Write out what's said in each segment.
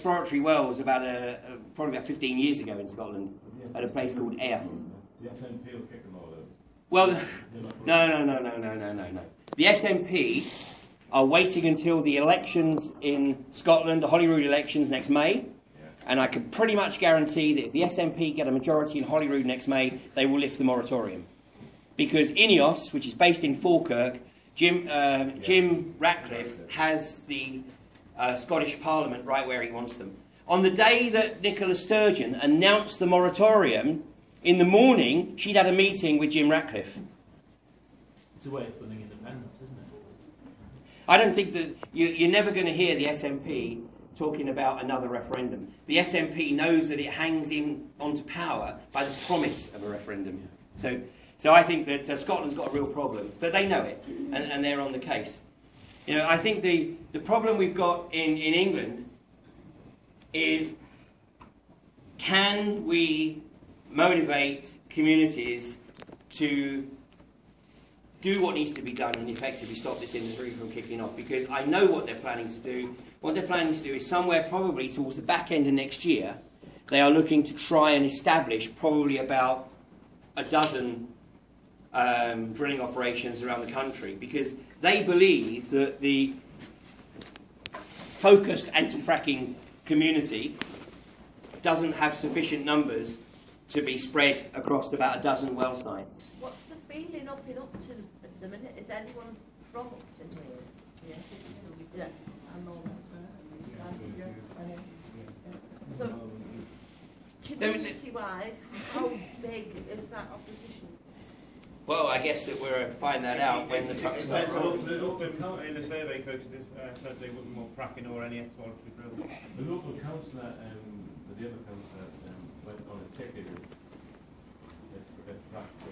exploratory wells probably about 15 years ago in Scotland at a place called Ayr. The SNP will kick them all out. Well, no. The SNP are waiting until the elections in Scotland, the Holyrood elections next May, and I can pretty much guarantee that if the SNP get a majority in Holyrood next May, they will lift the moratorium. Because INEOS, which is based in Falkirk, Jim Ratcliffe has the Scottish Parliament right where he wants them. On the day that Nicola Sturgeon announced the moratorium, in the morning, she'd had a meeting with Jim Ratcliffe. It's a way of funding independence, isn't it? I don't think that you're never going to hear the SNP talking about another referendum. The SNP knows that it hangs onto power by the promise of a referendum. So I think that Scotland's got a real problem, but they know it, and they're on the case. You know, I think the problem we've got in England is, can we motivate communities to do what needs to be done and effectively stop this industry from kicking off? Because I know what they're planning to do. What they're planning to do is somewhere probably towards the back end of next year, they are looking to try and establish probably about a dozen drilling operations around the country, because they believe that the focused anti-fracking community doesn't have sufficient numbers to be spread across about a dozen well sites. What's the feeling up in Upton at the minute? Is anyone from Upton here? Yeah. I know. So, community-wise, how big is that opposition? Well, I guess that we'll find that out when the time The Upton County in the survey said they wouldn't want fracking or any exploratory drilling. The local councillor, the other councillor, went on a ticket at frack for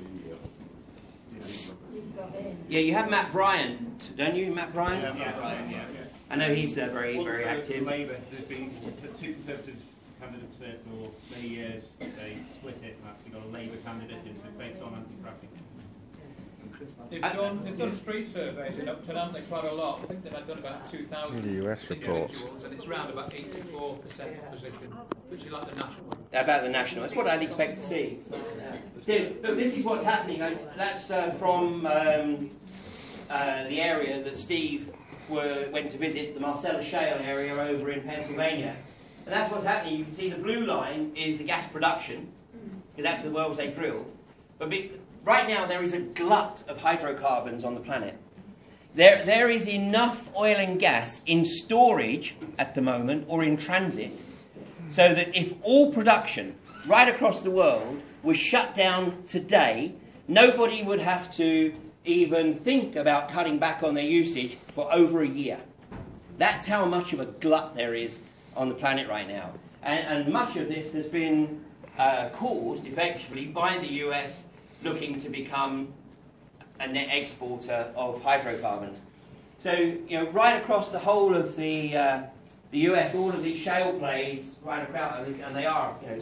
Yeah, you have Matt Bryant, don't you, Matt Bryant? Yeah, Matt Bryant, yeah. I know he's very active. Labour, there's been two Conservative candidates there for many years. They split it and actually got a Labour candidate into it based on anti-fracking. They've done street surveys in Upton, haven't they, quite a lot? I think they've done about 2,000 the US reports, and it's around about 84% opposition, which is like the national one. About the national, that's what I'd expect to see. So, look, this is what's happening. That's from the area that Steve went to visit, the Marcellus Shale area over in Pennsylvania. And that's what's happening. You can see the blue line is the gas production, because that's the wells they drill. But right now there is a glut of hydrocarbons on the planet. There is enough oil and gas in storage at the moment, or in transit, so that if all production right across the world was shut down today, nobody would have to even think about cutting back on their usage for over a year. That's how much of a glut there is on the planet right now. And much of this has been caused, effectively, by the US looking to become a net exporter of hydrocarbons. So, you know, right across the whole of the US, all of these shale plays, right across, and they are, you know,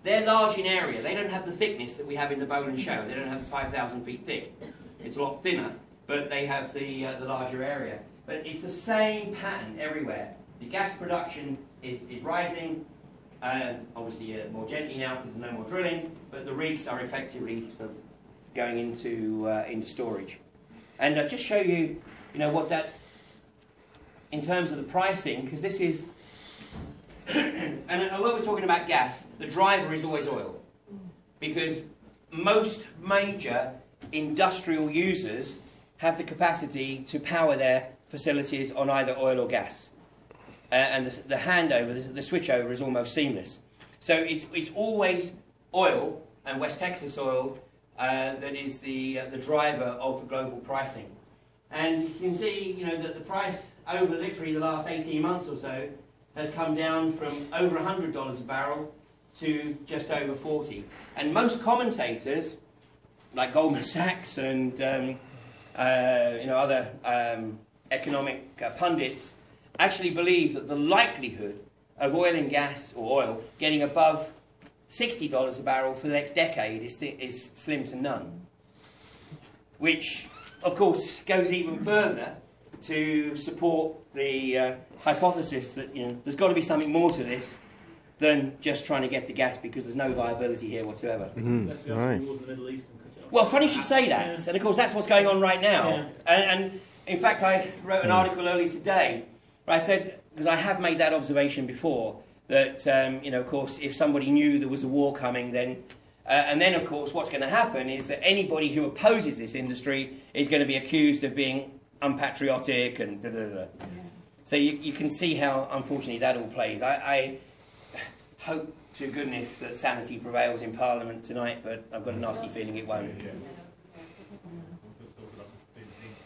they're large in area. They don't have the thickness that we have in the Boland Shale. They don't have 5,000 feet thick. It's a lot thinner, but they have the larger area. But it's the same pattern everywhere. The gas production is rising, obviously more gently now because there's no more drilling, but the rigs are effectively sort of going into storage. And I'll just show you, you know, what that, in terms of the pricing, because this is, and although we're talking about gas, the driver is always oil, because most major industrial users have the capacity to power their facilities on either oil or gas. And the handover, the switchover is almost seamless. So it's always oil, and West Texas oil, that is the driver of the global pricing. And you can see, you know, that the price over literally the last 18 months or so has come down from over $100 a barrel to just over 40. And most commentators, like Goldman Sachs and you know, other economic pundits, actually believe that the likelihood of oil and gas, or oil, getting above $60 a barrel for the next decade is slim to none. Which, of course, goes even further to support the hypothesis that there's got to be something more to this than just trying to get the gas because there's no viability here whatsoever. Unless we have wars in the Middle East and cut it off. Well, funny you should say that, and of course that's what's going on right now. And in fact, I wrote an article earlier today where I said, because I have made that observation before, that of course, if somebody knew there was a war coming, then and then of course, what's going to happen is that anybody who opposes this industry is going to be accused of being unpatriotic and blah, blah, blah. So you can see how unfortunately that all plays. I hope to goodness that sanity prevails in Parliament tonight, but I've got a nasty feeling it won't.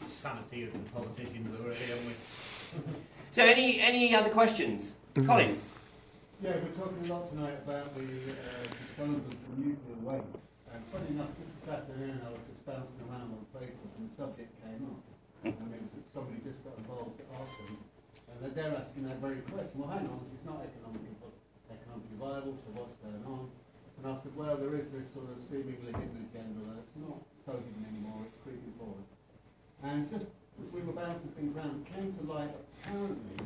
Sanity of the politicians already, haven't we? So any other questions? Colin? Yeah, we're talking a lot tonight about the disposal of nuclear waste. And funny enough, this afternoon I was just bouncing around on Facebook and the subject came up. I mean, somebody just got involved to ask them, and they're asking that very question. Well, hang on, this is not economically viable, so what's going on? And I said, well, there is this sort of seemingly hidden agenda, and it's not so hidden anymore, it's creeping forward. And just as we were bouncing things around, it came to light, apparently,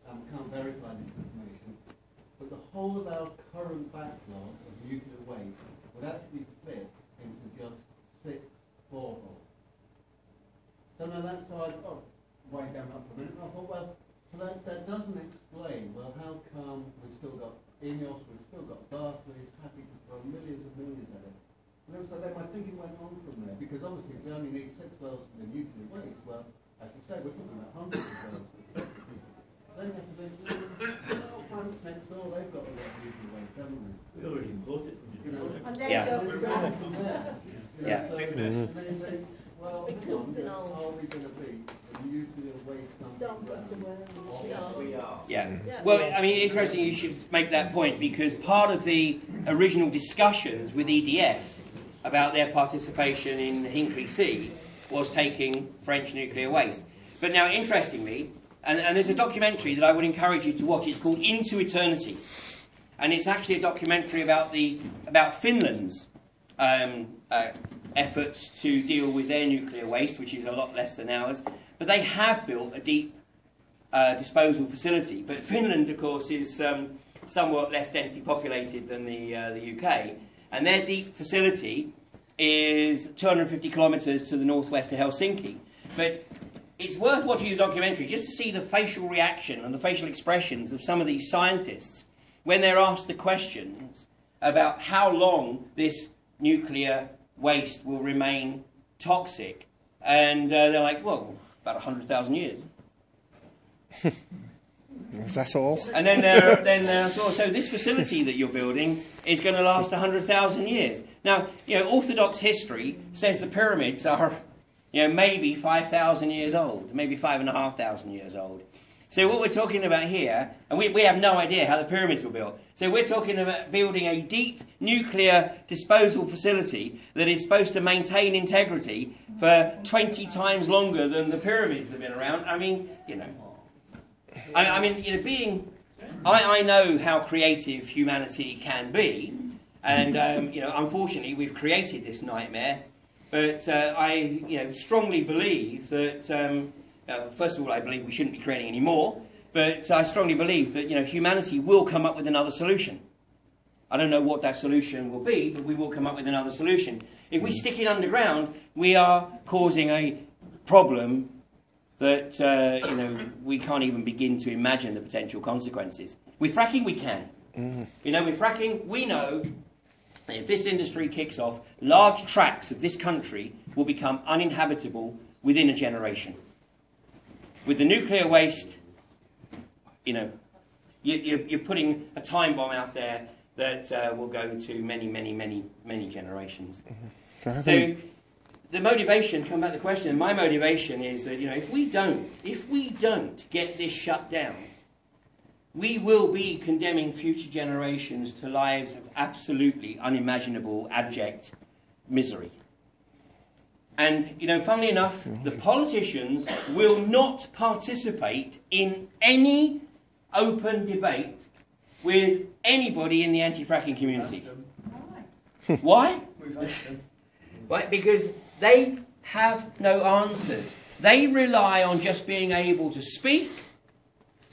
can't verify this information, but the whole of our current backlog of nuclear waste would actually fit into just 6 boreholes. So now that's how I got way down up for a minute, and I thought, well, so that doesn't explain, well, how come we've still got INEOS, we've still got Barclays, happy to throw millions and millions at it. And so then my thinking went on from there, because obviously if we only need 6 wells for the nuclear waste, well, as you say, we're talking about hundreds of wells. Then you have to think, well, France next door, they've got a lot of nuclear waste, haven't they? We already import it from You know, And they Yeah. don't yeah. So, and then you think, well, hang on, are we going to be a nuclear waste dumping ground? we are. Yeah. Well, I mean, interesting you should make that point, because part of the original discussions with EDF about their participation in Hinkley C was taking French nuclear waste. But now, interestingly, and there's a documentary that I would encourage you to watch. It's called Into Eternity, and it's actually a documentary about Finland's efforts to deal with their nuclear waste, which is a lot less than ours. But they have built a deep disposal facility. But Finland, of course, is somewhat less densely populated than the UK, and their deep facility is 250 kilometres to the northwest of Helsinki. But it's worth watching the documentary just to see the facial reaction and the facial expressions of some of these scientists when they're asked the questions about how long this nuclear waste will remain toxic. And they're like, well, about 100,000 years. That's all. And then so this facility that you're building is going to last 100,000 years. Now, Orthodox history says the pyramids are, maybe 5,000 years old, maybe 5,500 years old. So what we're talking about here, and we have no idea how the pyramids were built. So we're talking about building a deep nuclear disposal facility that is supposed to maintain integrity for 20 times longer than the pyramids have been around. I mean, I know how creative humanity can be, and unfortunately we've created this nightmare. But I strongly believe that first of all, I believe we shouldn't be creating any more. But I strongly believe that humanity will come up with another solution. I don't know what that solution will be, but we will come up with another solution. If we stick it underground, we are causing a problem that we can't even begin to imagine the potential consequences. With fracking, we can. With fracking, we know that if this industry kicks off, large tracts of this country will become uninhabitable within a generation. With the nuclear waste, you're putting a time bomb out there that will go to many, many, many, many generations. So the motivation, come back to the question, my motivation is that, if we don't get this shut down, we will be condemning future generations to lives of absolutely unimaginable, abject misery. And, funnily enough, the politicians will not participate in any open debate with anybody in the anti-fracking community. Why? Right, because they have no answers. They rely on just being able to speak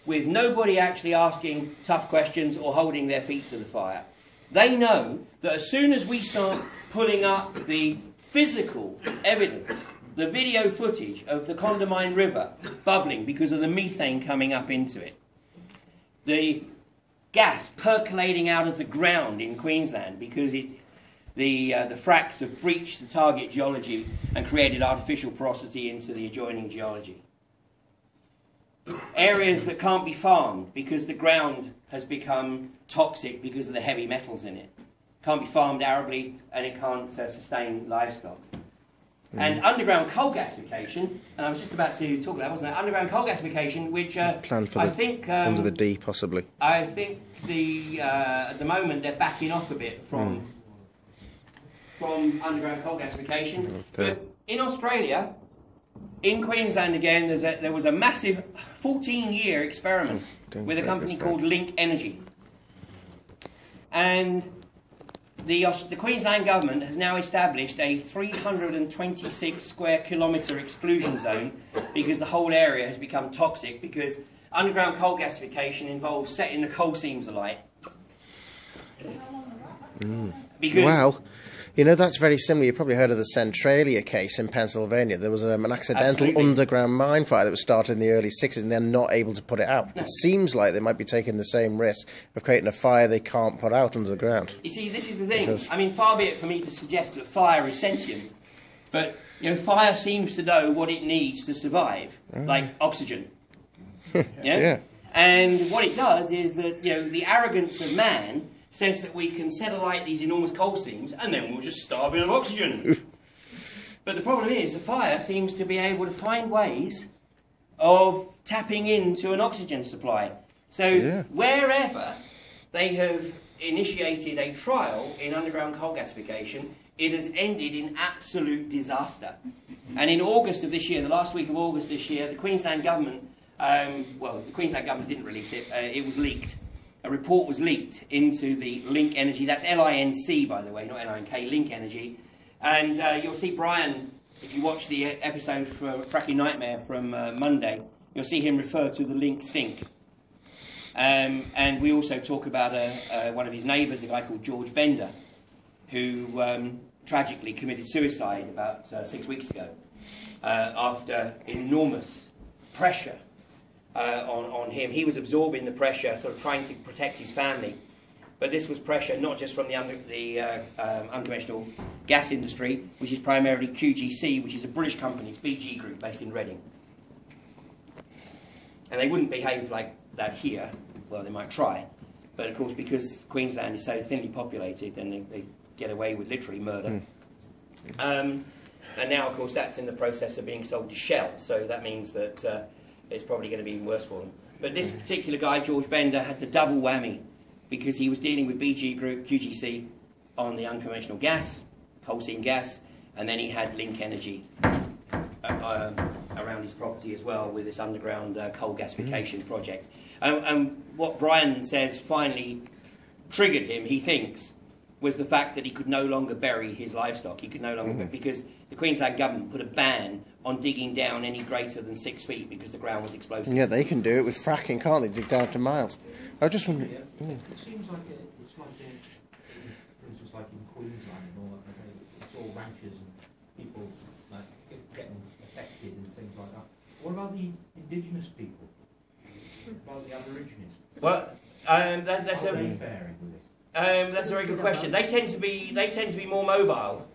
with nobody actually asking tough questions or holding their feet to the fire. They know that as soon as we start pulling up the physical evidence, the video footage of the Condamine River bubbling because of the methane coming up into it, the gas percolating out of the ground in Queensland because the fracks have breached the target geology and created artificial porosity into the adjoining geology. Areas that can't be farmed because the ground has become toxic because of the heavy metals in it. Can't be farmed arably and it can't sustain livestock. And underground coal gasification, and I was just about to talk about that, wasn't it? Underground coal gasification, which planned for I think under the D possibly. I think at the moment they're backing off a bit from underground coal gasification. But in Australia, in Queensland again, there was a massive 14-year experiment with a company called Link Energy, and the Queensland government has now established a 326 square kilometre exclusion zone because the whole area has become toxic because underground coal gasification involves setting the coal seams alight. Because well, you know, that's very similar. You've probably heard of the Centralia case in Pennsylvania. There was an accidental underground mine fire that was started in the early 60s and they're not able to put it out. No. It seems like they might be taking the same risk of creating a fire they can't put out under the ground. You see, this is the thing. I mean, far be it for me to suggest that fire is sentient, but, you know, fire seems to know what it needs to survive, like oxygen. Yeah? And what it does is that, you know, the arrogance of man says that we can set alight these enormous coal seams and then we'll just starve in of oxygen. But the problem is the fire seems to be able to find ways of tapping into an oxygen supply. So wherever they have initiated a trial in underground coal gasification, it has ended in absolute disaster. And in August of this year, the last week of August this year, the Queensland government, well, the Queensland government didn't release it, it was leaked. A report was leaked into the Link Energy, that's L-I-N-C by the way, not L-I-N-K, Link Energy. And you'll see Brian, if you watch the episode for Fracking Nightmare from Monday, you'll see him refer to the Link stink. And we also talk about one of his neighbours, a guy called George Bender, who tragically committed suicide about 6 weeks ago after enormous pressure on him. He was absorbing the pressure, sort of trying to protect his family. But this was pressure not just from the unconventional gas industry, which is primarily QGC, which is a British company, it's BG Group, based in Reading. And they wouldn't behave like that here. Well, they might try. But of course, because Queensland is so thinly populated, then they get away with literally murder. And now, of course, that's in the process of being sold to Shell. So that means that it's probably going to be even worse for them. But this particular guy, George Bender, had the double whammy because he was dealing with BG Group, QGC, on the unconventional gas, coal seam gas, and then he had Link Energy around his property as well with this underground coal gasification project. And what Brian says finally triggered him, he thinks, was the fact that he could no longer bury his livestock. He could no longer, because the Queensland government put a ban on digging down any greater than 6 feet because the ground was explosive. Yeah, they can do it with fracking, can't they? Dig down to miles. I just wonder. It seems like it's like, for instance, like in Queensland and all that. It's all ranches and people like getting affected and things like that. What about the indigenous people? What about the Aborigines? Well, that's How are they faring with it? That's a very good question. They tend to be more mobile,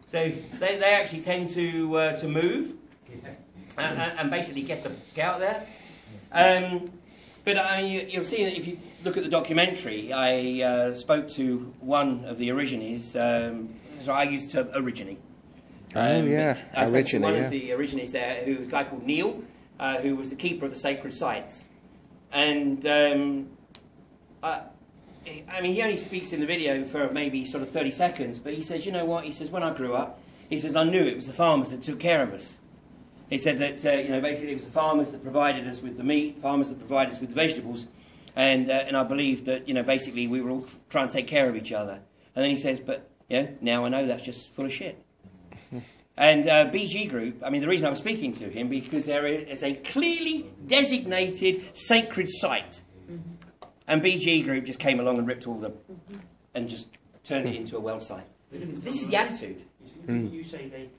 so they actually tend to move and basically get out there. But I mean, you'll see that if you look at the documentary, I spoke to one of the Aborigines. So I used the term Aborigine. I spoke to one of the Aborigines there, who was a guy called Neil, who was the keeper of the sacred sites, and. I mean, he only speaks in the video for maybe sort of 30 seconds, but he says, you know what, he says, when I grew up, he says, I knew it was the farmers that took care of us. He said that, you know, basically it was the farmers that provided us with the meat, farmers that provided us with the vegetables, and I believed that, you know, basically we were all trying to take care of each other. And then he says, but, you know, now I know that's just full of shit. And BG Group, I mean, the reason I was speaking to him, because there is a clearly designated sacred site. And BG Group just came along and ripped all the... and just turned it into a well site. This is the attitude. You say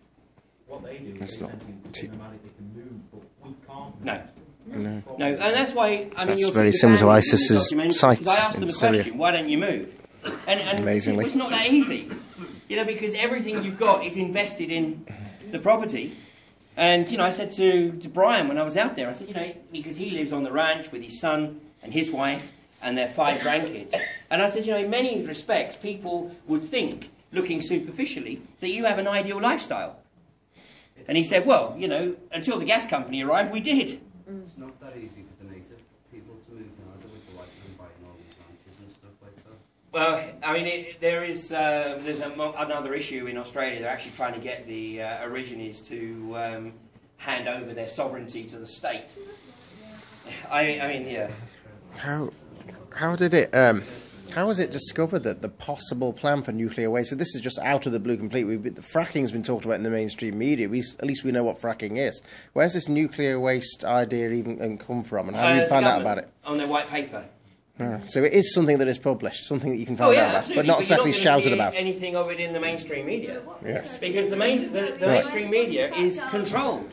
what they do is That's they not automatically can move, but we can't. No. No. No, and that's why... I mean, That's you'll very see the similar to bandits in the ISIS's document, sites because I asked them in a Syria. question, why don't you move? And Amazingly. it's not that easy. You know, because everything you've got is invested in the property. And, you know, I said to Brian when I was out there, I said, you know, because he lives on the ranch with his son and his wife and their 5 grandkids. And I said, you know, in many respects, people would think, looking superficially, that you have an ideal lifestyle. And he said, well, you know, until the gas company arrived, we did. It's not that easy for the native people to move now, with the like and buying all these ranches and stuff like that. Well, I mean, there's another issue in Australia. They're actually trying to get the Aborigines to hand over their sovereignty to the state. I mean, yeah. How did it? How was it discovered that the possible plan for nuclear waste? So this is just out of the blue completely. The fracking's been talked about in the mainstream media. At least we know what fracking is. Where's this nuclear waste idea even come from, and how do you find out about it? On their white paper. So it is something that is published, something that you can find out about, absolutely. but not exactly you're shouted not about. Anything of it in the mainstream media. Yes. Because the mainstream media is controlled.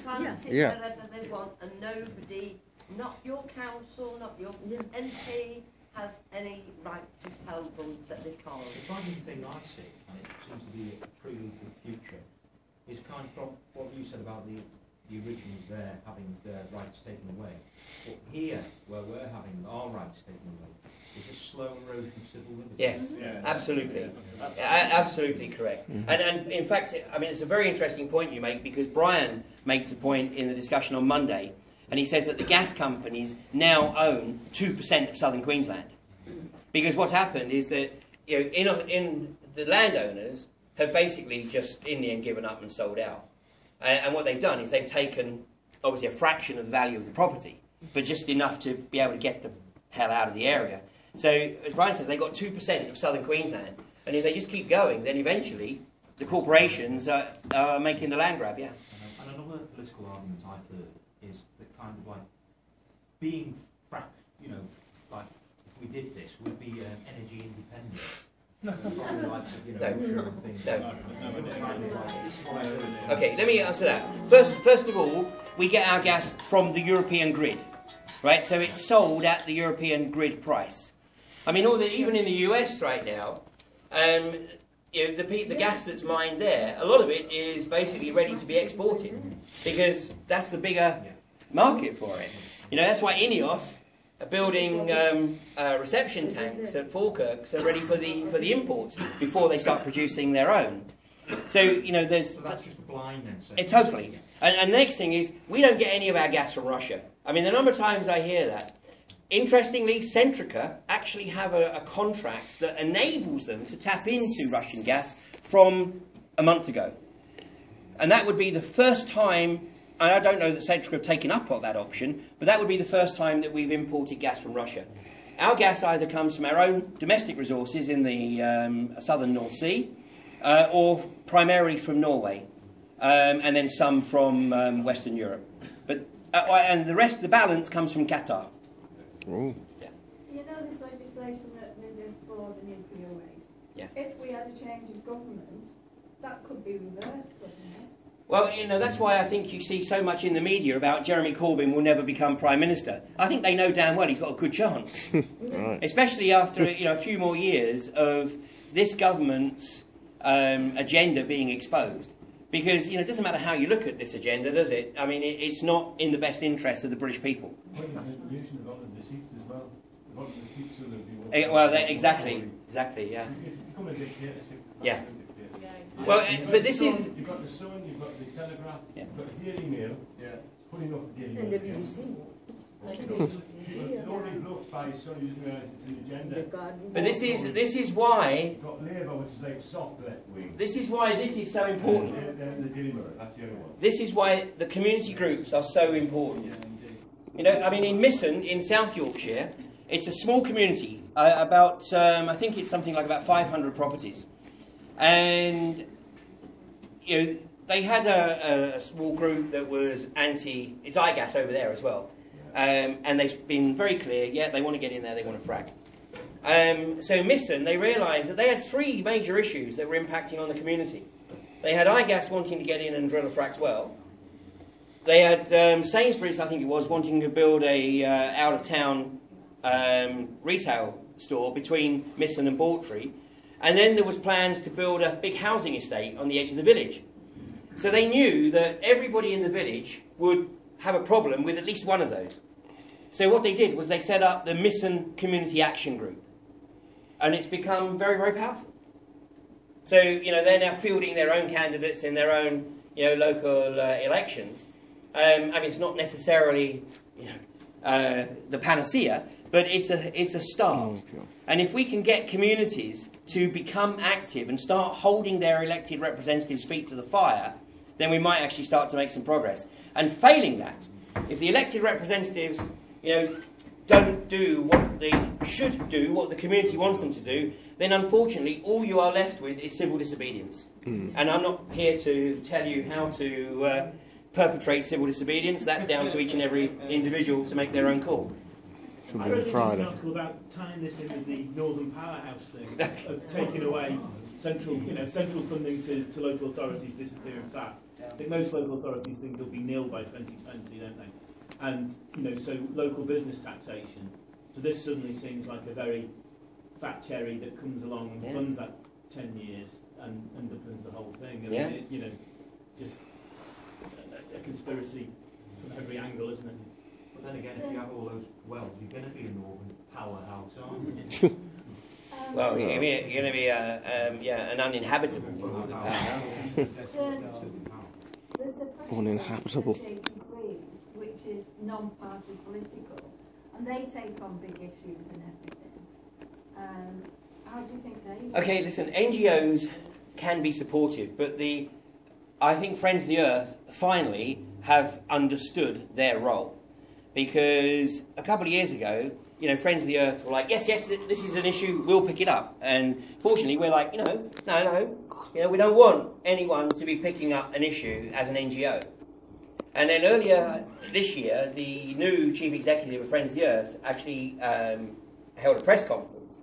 Yeah. Whatever they want, and nobody, not your council, not your MP, has any right to tell them that they can't. The frightening thing I see, and it seems to be a prelude for the future, is kind of from what you said about the originals there having their rights taken away. But here, where we're having our rights taken away, is a slow erosion of civil liberties. Yes, absolutely. Absolutely correct. And in fact, I mean, it's a very interesting point you make, because Brian makes a point in the discussion on Monday, and he says that the gas companies now own 2% of southern Queensland. Because what's happened is that, you know, in the landowners have basically just in the end given up and sold out. And what they've done is they've taken, obviously, a fraction of the value of the property, but just enough to be able to get the hell out of the area. So, as Brian says, they've got 2% of southern Queensland. And if they just keep going, then eventually the corporations are making the land grab, yeah. And another political argument I've heard is that kind of like being, you know, like if we did this, we'd be energy independent. Probably like, you know, Okay, let me answer that. First of all, we get our gas from the European grid, right? So it's sold at the European grid price. I mean, even in the US right now, you know, the gas that's mined there, a lot of it is basically ready to be exported, because that's the bigger market for it. You know, that's why INEOS are building reception tanks at Falkirk, so ready for the imports before they start producing their own. So, you know, there's... So that's just a blind then. It, totally. And the next thing is, we don't get any of our gas from Russia. I mean, the number of times I hear that. Interestingly, Centrica actually have a contract that enables them to tap into Russian gas from a month ago. And that would be the first time, and I don't know that Centrica have taken up on that option, but that would be the first time that we've imported gas from Russia. Our gas either comes from our own domestic resources in the southern North Sea, or primarily from Norway, and then some from Western Europe. But and the rest, the balance, comes from Qatar. Ooh. Yeah. You know this legislation that they did for the nuclear waste? Yeah. If we had a change of government, that could be reversed, couldn't it? Well, you know, that's why I think you see so much in the media about Jeremy Corbyn will never become Prime Minister. I think they know damn well he's got a good chance. Right. Especially after, you know, a few more years of this government's agenda being exposed. Because, you know, it doesn't matter how you look at this agenda, does it? I mean, it's not in the best interest of the British people. Well, exactly, yeah. It's become a dictatorship. Yeah. Well, but this is... You've got the Sun, you've got the Telegraph, you've got the Daily Mail, putting off the Daily Mail. And the BBC. Already blocked by his son, he doesn't realise it's an agenda. But this is why... You've got Labour, which is like soft left wing. This is why this is so important. The Daily Mail, that's the other one. This is why the community groups are so important. You know, I mean, in Misson, in South Yorkshire, it's a small community, about, I think it's something like about 500 properties. And, you know, they had a small group that was anti, it's iGas over there as well, and they've been very clear, yeah, they want to get in there, they want to frack. So Misson, they realised that they had 3 major issues that were impacting on the community. They had iGas wanting to get in and drill a fracked well. They had Sainsbury's, I think it was, wanting to build a out-of-town retail store between Misson and Bawtry. And then there was plans to build a big housing estate on the edge of the village. So they knew that everybody in the village would have a problem with at least one of those. So what they did was they set up the Misson Community Action Group. And it's become very, very powerful. So, you know, they're now fielding their own candidates in their own, you know, local elections. I mean, it's not necessarily, you know, the panacea, but it's a start. And if we can get communities to become active and start holding their elected representatives' feet to the fire, then we might actually start to make some progress. And failing that, if the elected representatives, you know, don't do what they should do, what the community wants them to do, then unfortunately all you are left with is civil disobedience. And I'm not here to tell you how to perpetrate civil disobedience. That's down to each and every individual to make their own call. I read an article about tying this in with the Northern Powerhouse thing, of taking away central funding to local authorities disappearing fast. I think most local authorities think they'll be nil by 2020, don't they? And, you know, so local business taxation. So this suddenly seems like a very fat cherry that comes along and funds that 10 years and underpins the whole thing. And it, you know, just a conspiracy from every angle, isn't it? But then again, if you have all those wells, you're going to be a northern powerhouse, aren't you? Well, you're going to be an uninhabitable northern powerhouse. There's a Uninhabitable. which is non-party political, and they take on big issues and everything. How do you think they... Okay, listen, NGOs can be supportive, but I think Friends of the Earth finally have understood their role. Because a couple of years ago, you know, Friends of the Earth were like, yes, this is an issue, we'll pick it up. And fortunately, we're like, no, we don't want anyone to be picking up an issue as an NGO. And then earlier this year, the new chief executive of Friends of the Earth actually held a press conference.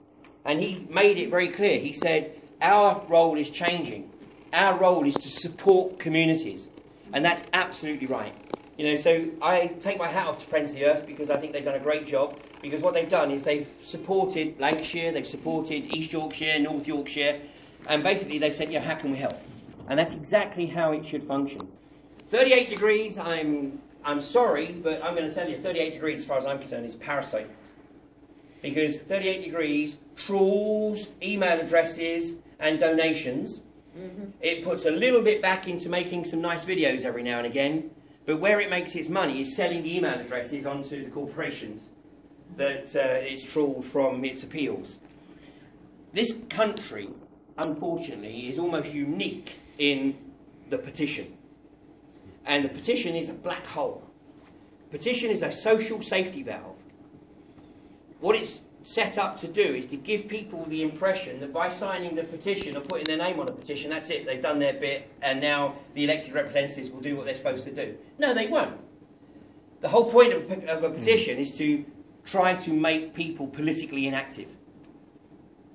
And he made it very clear. He said, our role is changing. Our role is to support communities. And that's absolutely right. You know, so I take my hat off to Friends of the Earth because I think they've done a great job. Because what they've done is they've supported Lancashire, they've supported East Yorkshire, North Yorkshire. And basically they've said, how can we help? And that's exactly how it should function. 38 degrees, I'm sorry, but I'm going to tell you 38 degrees, as far as I'm concerned, is parasite. Because 38 degrees trawls email addresses and donations. It puts a little bit back into making some nice videos every now and again. But where it makes its money is selling the email addresses onto the corporations that it's trawled from its appeals. This country, unfortunately, is almost unique in the petition. And the petition is a black hole. Petition is a social safety valve. What it's set up to do is to give people the impression that by signing the petition or putting their name on a petition, that's it, they've done their bit, and now the elected representatives will do what they're supposed to do. No, they won't. The whole point of a petition is to try to make people politically inactive.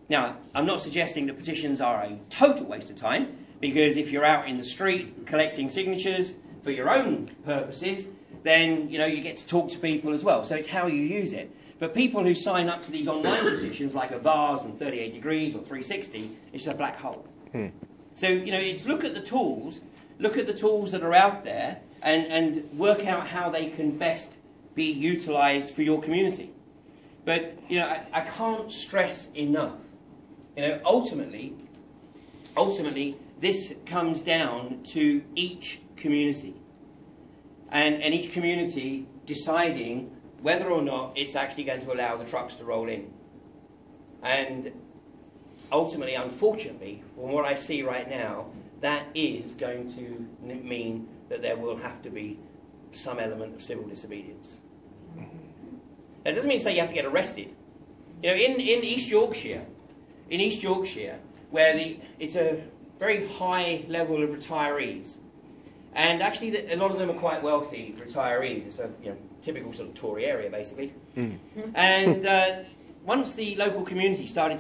Now, I'm not suggesting that petitions are a total waste of time, because if you're out in the street collecting signatures for your own purposes, then, you know, you get to talk to people as well. So it's how you use it. But people who sign up to these online petitions, like a Vars and 38 Degrees or 360, it's just a black hole. So, you know, it's look at the tools that are out there and work out how they can best be utilised for your community. But, you know, I can't stress enough, you know, ultimately, this comes down to each community. And each community deciding whether or not it's actually going to allow the trucks to roll in. And ultimately, unfortunately, from what I see right now, that is going to mean that there will have to be some element of civil disobedience. That doesn't mean to say you have to get arrested. You know, in East Yorkshire, where it's a very high level of retirees, And actually, a lot of them are quite wealthy retirees. It's a typical sort of Tory area, basically. And once the local community started